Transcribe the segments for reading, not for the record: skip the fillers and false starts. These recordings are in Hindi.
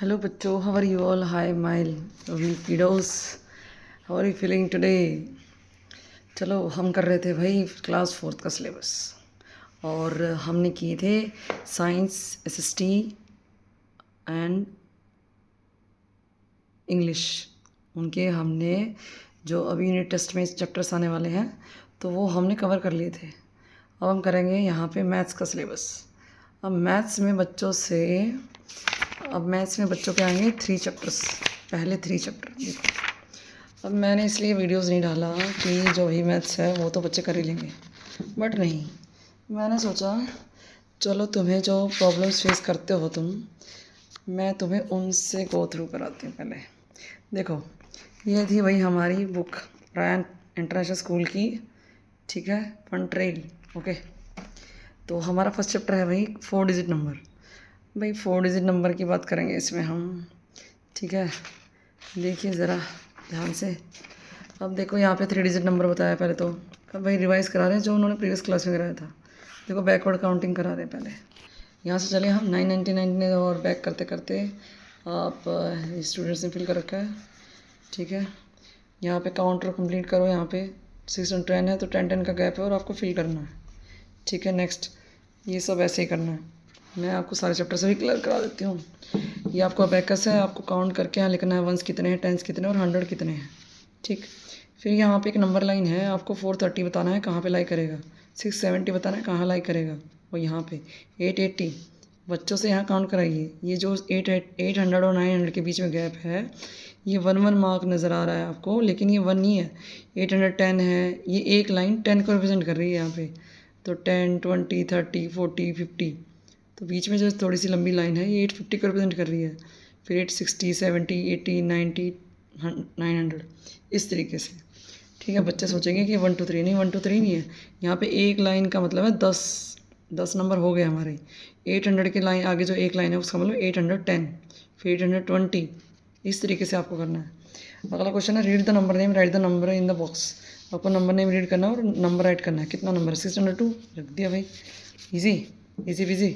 Hello, bachcho. How are you all? Hi, my lovely kiddos. How are you feeling today? चलो हम कर रहे थे भाई क्लास 4th का सिलेबस और हमने किए थे साइंस एसएसटी एंड इंग्लिश। उनके हमने जो अभी यूनिट टेस्ट में चैप्टर्स आने वाले हैं तो वो हमने कवर कर लिए थे। अब हम करेंगे यहाँ पे मैथ्स का सिलेबस। अब मैथ्स में बच्चों के आएंगे 3 चैप्टर्स। पहले 3 चैप्टर देखो। अब मैंने इसलिए वीडियोस नहीं डाला कि जो ही मैथ्स है वो तो बच्चे कर ही लेंगे, बट नहीं, मैंने सोचा चलो तुम्हें जो प्रॉब्लम्स फेस करते हो मैं तुम्हें उनसे गो थ्रू कराती हूँ। पहले देखो, ये थी भाई हमारी बुक रायन इंटरनेशनल स्कूल की, ठीक है, फन ट्रेल। ओके, तो हमारा फर्स्ट चैप्टर है भाई 4 डिजिट नंबर। भाई 4 डिजिट नंबर की बात करेंगे इसमें हम, ठीक है। देखिए ज़रा ध्यान से। अब देखो यहाँ पे 3 डिजिट नंबर बताया पहले तो। अब भाई रिवाइज करा रहे हैं जो उन्होंने प्रीवियस क्लास में कराया था। देखो बैकवर्ड काउंटिंग करा रहे हैं पहले। यहाँ से चले हम 999 ने और बैक करते करते आप स्टूडेंट्स ने फिल कर रखा है, ठीक है। यहाँ पे काउंटर कंप्लीट करो। यहाँ पे 610 है तो 10 का गैप है और आपको फिल करना है, ठीक है। नेक्स्ट ये सब ऐसे ही करना है। मैं आपको सारे चैप्टर से भी क्लियर करा देती हूँ। ये आपको अबैकस है, आपको काउंट करके यहाँ लिखना है 1s कितने हैं, 10s कितने और 100 कितने हैं, ठीक। फिर यहाँ पे एक नंबर लाइन है, आपको 430 बताना है कहाँ पे लाई करेगा, 670 बताना है कहाँ लाई करेगा, और यहाँ पे 880 बच्चों से यहाँ काउंट कराइए। ये जो 800 और 900 के बीच में गैप है, ये 1 मार्क नज़र आ रहा है आपको, लेकिन ये 1 नहीं है, 810 है। ये एक लाइन 10 को रिप्रेजेंट कर रही है यहाँ पे, तो 10, 20, 30, 40, 50। तो बीच में जो थोड़ी सी लंबी लाइन है ये 850 को रिप्रेजेंट कर रही है। फिर 860, 70, 80, 90, 900, इस तरीके से, ठीक है। बच्चे सोचेंगे कि 1 2 3 नहीं, 1 2 3 नहीं है। यहाँ पे एक लाइन का मतलब है 10 नंबर हो गए हमारे। 800 के लाइन आगे जो एक लाइन है उसका मतलब 810, फिर 820, इस तरीके से आपको करना है। अगला क्वेश्चन है read the number name, right the number in the box. आपको नंबर नेम रीड करना है और नंबर राइट करना है। कितना नंबर है, 602 रख दिया भाई। Easy easy busy,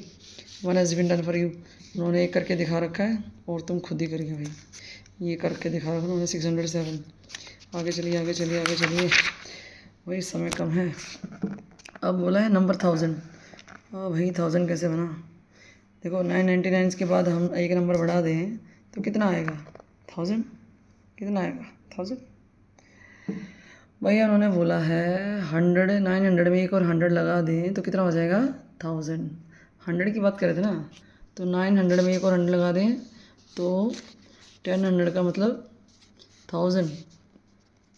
1 has been done for you. उन्होंने एक करके दिखा रखा है और तुम खुद ही करिए भाई। ये करके दिखा रखा उन्होंने 607। आगे चलिए आगे चलिए आगे चलिए, वही समय कम है। अब बोला है नंबर 1000। भाई 1000 कैसे बना। देखो 999 के बाद हम एक नंबर बढ़ा दें तो कितना आएगा, 1000। कितना आएगा 1000। भैया उन्होंने बोला है 100, 900 में एक और 100 लगा दें तो कितना हो जाएगा 1000। 100 की बात कर रहे थे ना, तो 900 में एक और 100 लगा दें तो 1000 का मतलब 1000।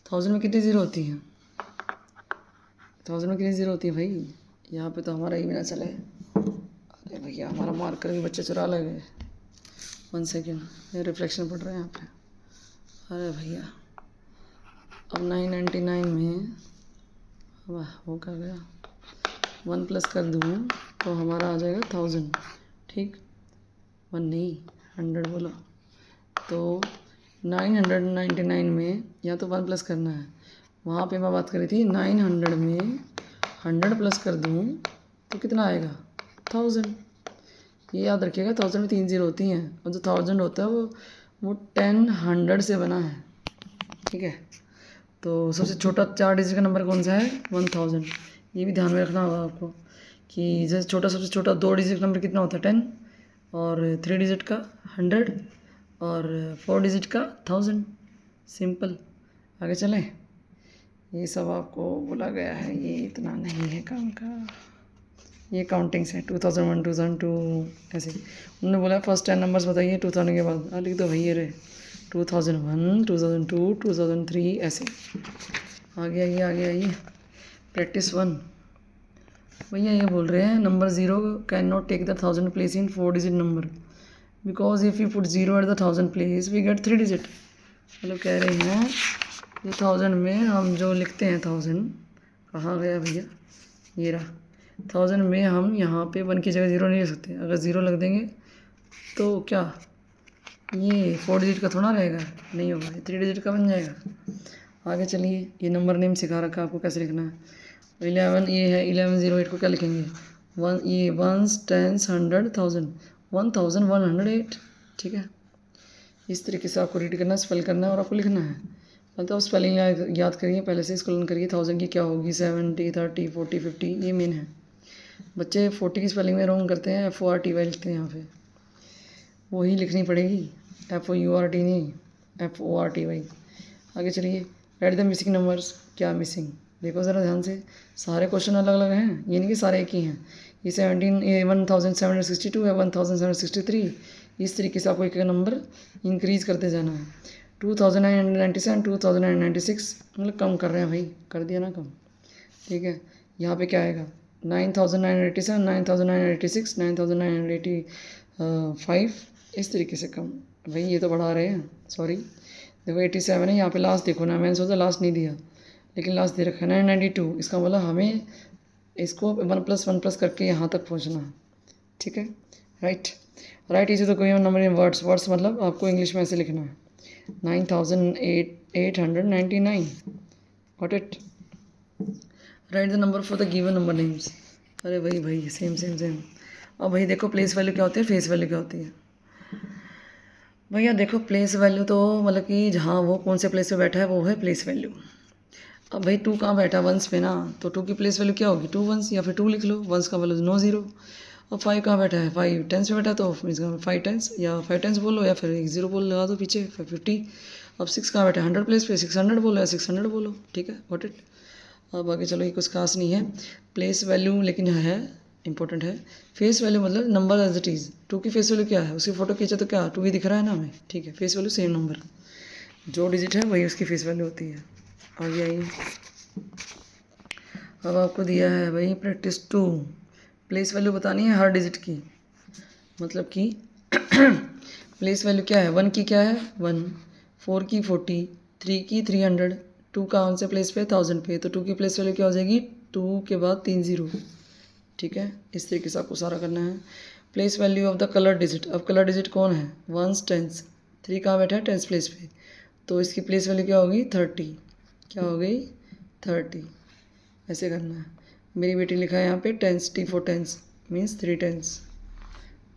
1000 में कितनी ज़ीरो होती है, 1000 में कितनी ज़ीरो होती है भाई। यहाँ पे तो हमारा ही बिना चले। अरे भैया हमारा मार्कर भी बच्चे चुरा लगे। 1 सेकेंड, ये रिफ्लेक्शन पड़ रहा है यहाँ पे। अरे भैया अब 999 में अब हो क्या गया, 1 प्लस कर दूँ तो हमारा आ जाएगा 1000, ठीक। 1 नहीं 100 बोला, तो 999 में या तो 1 प्लस करना है। वहाँ पे मैं बात करी थी 900 में 100 प्लस कर दूँ तो कितना आएगा 1000। ये याद रखिएगा 1000 में 3 ज़ीरो होती हैं और जो 1000 होता है वो 10 100 से बना है, ठीक है। तो सबसे छोटा 4 डिजिट का नंबर कौन सा है, 1000। ये भी ध्यान में रखना होगा आपको कि जैसे सबसे छोटा 2 डिजिट का नंबर कितना होता है 10, और 3 डिजिट का 100, और 4 डिजिट का 1000। सिंपल। आगे चलें। ये सब आपको बोला गया है, ये इतना नहीं है काम का। ये काउंटिंग्स है 2001, 2002 ऐसे। उन्होंने बोला फर्स्ट 10 नंबर्स बताइए 2000 के बाद। लिख दो भाई ये रहे 2001, 2002, 2003 ऐसे। आगे आइए आगे आइए। प्रैक्टिस 1। भैया ये बोल रहे हैं number 0 can not take the 1000 place in 4 digit number because if you put 0 at the 1000 place we get 3 digit. मतलब कह रहे हैं ये 1000 में हम जो लिखते हैं 1000, कहाँ गया भैया, ये रहा। 1000 में हम यहाँ पे 1 की जगह 0 नहीं लिख सकते। अगर 0 लग देंगे तो क्या ये 4 डिजिट का थोड़ा रहेगा, नहीं होगा, ये 3 डिजिट का बन जाएगा। आगे चलिए, ये नंबर नेम सिखा रखा है आपको कैसे लिखना है। 11 ये है 1108 को क्या लिखेंगे, 1 ये 1s 10s 100 1000, 1108, ठीक है। इस तरीके से आपको रीड करना है, स्पेल करना है और आपको लिखना है। मतलब आप स्पेलिंग याद करिए, पहले से इसको लर्न करिए। 1000 की क्या होगी, 70, 30, 40, 50, ये मेन है। बच्चे 40 की स्पेलिंग में रॉन्ग करते हैं, FORTY लिखते हैं यहाँ पे, वही लिखनी पड़ेगी, FOURT नहीं, FORTY। आगे चलिए, राइट द मिसिंग नंबर्स। क्या मिसिंग, देखो ज़रा ध्यान से, सारे क्वेश्चन अलग अलग हैं, ये नहीं कि सारे एक ही हैं। ये 1762 है, 1763। इस तरीके से आपको एक नंबर इंक्रीज़ करते जाना है। 2997, 2996, मतलब कम कर रहे हैं भाई, कर दिया ना कम, ठीक है। यहाँ पे क्या आएगा, 9987, 9986, 9985, इस तरीके से कम। भाई ये तो बढ़ा रहे हैं, सॉरी। देखो 87 है, यहाँ पे लास्ट देखो ना, मैंने सोचा लास्ट नहीं दिया, लेकिन लास्ट दे रखा है 992। इसका मतलब हमें इसको 1+1+ करके यहाँ तक पहुँचना है, ठीक है। राइट इज द कोई नंबर इन वर्ड्स मतलब आपको इंग्लिश में ऐसे लिखना है, 9899। Got it. Right the number for the given number names. अरे भाई सेम। अब भाई देखो प्लेस वैल्यू क्या होती है, फेस वैल्यू क्या होती है। भैया देखो प्लेस वैल्यू तो मतलब कि जहाँ वो कौन से प्लेस पे बैठा है वो है प्लेस वैल्यू। अब भाई 2 कहाँ बैठा है, 1s पे ना, तो 2 की प्लेस वैल्यू क्या होगी, 2 1s, या फिर 2 लिख लो, 1s का वैल्यू 9 0। अब 5 कहाँ बैठा है, 5 10s पे बैठा है, तो इसका 5 10s, या 5 10s बोलो, या फिर 1 0 बोल लगा दो पीछे, 550। अब 6 कहाँ बैठा है, 100 प्लेस पे, 600 बोलो या 600 बोलो, ठीक है, गॉट इट। अब आगे चलो, ये कुछ खास नहीं है प्लेस वैल्यू, लेकिन है इंपॉर्टेंट है। फेस वैल्यू मतलब नंबर एज इट इज़। 2 की फेस वैल्यू क्या है, उसकी फ़ोटो खींचा तो क्या 2 ही दिख रहा है ना हमें, ठीक है। फेस वैल्यू सेम नंबर, जो डिजिट है वही उसकी फेस वैल्यू होती है। आगे आइए, अब आपको दिया है भाई प्रैक्टिस 2, प्लेस वैल्यू बतानी है हर डिजिट की, मतलब कि प्लेस वैल्यू क्या है, 1 की क्या है 1, 4 की 40, 3 की 300, 2 का कौन से प्लेस पे 1000 पे, तो 2 की प्लेस वैल्यू क्या हो जाएगी, 2 के बाद 3 0, ठीक है। इस तरीके से आपको सारा करना है। Place value of the colour digit. अब कलर डिजिट कौन है, 1s 10s, 3 कहाँ बैठा है 10s प्लेस पे, तो इसकी प्लेस वैल्यू क्या होगी 30, क्या हो गई 30। ऐसे करना है। मेरी बेटी लिखा है यहाँ पे 10s, T for 10s means 3 10s।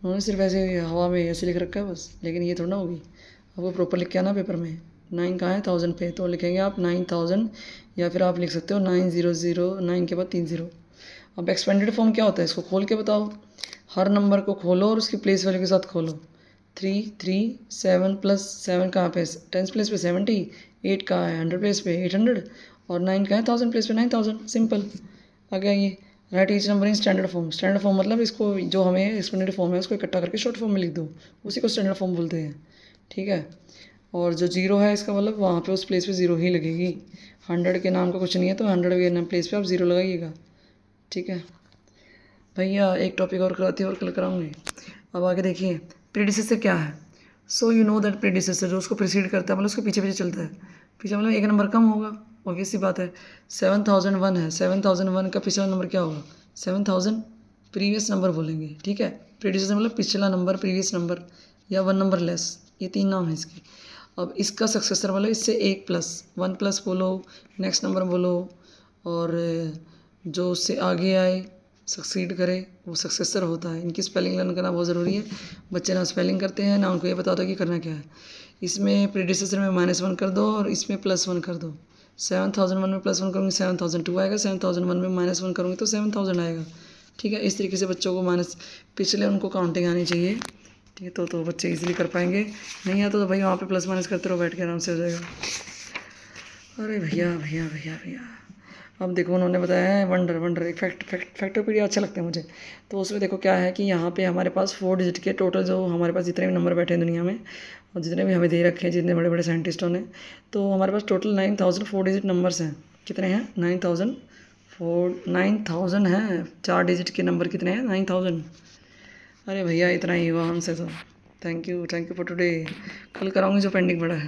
उन्होंने सिर्फ ऐसे हवा में ऐसे लिख रखा है बस, लेकिन ये थोड़ा ना होगी, आपको प्रॉपर लिख के आना पेपर में। 9 कहाँ है 1000 पे, तो लिखेंगे आप 9000, या फिर आप लिख सकते हो 900, 9 के बाद 3 0। अब एक्सपेंडेड फॉर्म क्या होता है, इसको खोल के बताओ। हर नंबर को खोलो और उसकी प्लेस वैल्यू के साथ खोलो। 3 3 7 + 7 कहाँ पे, 10 प्लेस पे 70, 8 कहाँ है 100 प्लेस पे 800, और 9 कहाँ है 1000 प्लेस पे 9000, सिंपल। आगे आइए, right each number in standard form. Standard form मतलब इसको जो हमें एक्सपेंडेड फॉर्म है उसको इकट्ठा करके शॉर्ट फॉर्म में लिख दो, उसी को स्टैंडर्ड फॉर्म बोलते हैं, ठीक है। और जो 0 है इसका मतलब वहाँ पे उस प्लेस पे 0 ही लगेगी। 100 के नाम का कुछ नहीं है, तो 100 के नाम प्लेस पे आप 0 लगाइएगा, ठीक है भैया। एक टॉपिक और कराती हूँ और कल कराऊंगी। अब आगे देखिए, प्रीडिसेसर क्या है। So you know that predecessor, जो उसको प्रीसीड करता है मतलब उसके पीछे पीछे चलता है, पीछे मतलब एक नंबर कम होगा, ऑब्वियस सी बात है। 7001 है, 7001 का पिछला नंबर क्या होगा 7000, प्रीवियस नंबर बोलेंगे, ठीक है। प्रीडिसेसर मतलब पिछला नंबर, प्रीवियस नंबर, या 1 नंबर लेस, ये 3 नाम है इसके। अब इसका सक्सेसर मतलब इससे 1+1+ बोलो, नेक्स्ट नंबर बोलो, और जो उससे आगे आए सक्सीड करे वो सक्सेसर होता है। इनकी स्पेलिंग लर्न करना बहुत ज़रूरी है। बच्चे ना स्पेलिंग करते हैं ना उनको ये बता दो कि करना क्या है। इसमें प्रीडिसेसर में -1 कर दो और इसमें +1 कर दो। 7001 में +1 करूँगी 7002 आएगा, 7001 में -1 करूँगी तो 7000 आएगा, ठीक है। इस तरीके से बच्चों को पिछले उनको काउंटिंग आनी चाहिए, ठीक है, तो बच्चे इजीली कर पाएंगे। नहीं आता तो भाई वहाँ पे प्लस माइनस करते रहो, बैठ के आराम से हो जाएगा। अरे भैया अब देखो उन्होंने बताया है वंडर एक फैक्टोपीडिया अच्छा लगता है मुझे। तो उसमें देखो क्या है कि यहाँ पे हमारे पास 4 डिजिट के टोटल, जो हमारे पास जितने भी नंबर बैठे हैं दुनिया में और जितने भी हमें दे रखे हैं जितने बड़े बड़े साइंटिस्टों ने, तो हमारे पास टोटल 9000 4 डिजिट नंबर्स हैं। कितने हैं 9000 हैं। 4 डिजिट के नंबर कितने हैं 9000। अरे भैया इतना ही हुआ हमसे तो। Thank you for today. कल कराऊंगी जो पेंडिंग पड़ा है।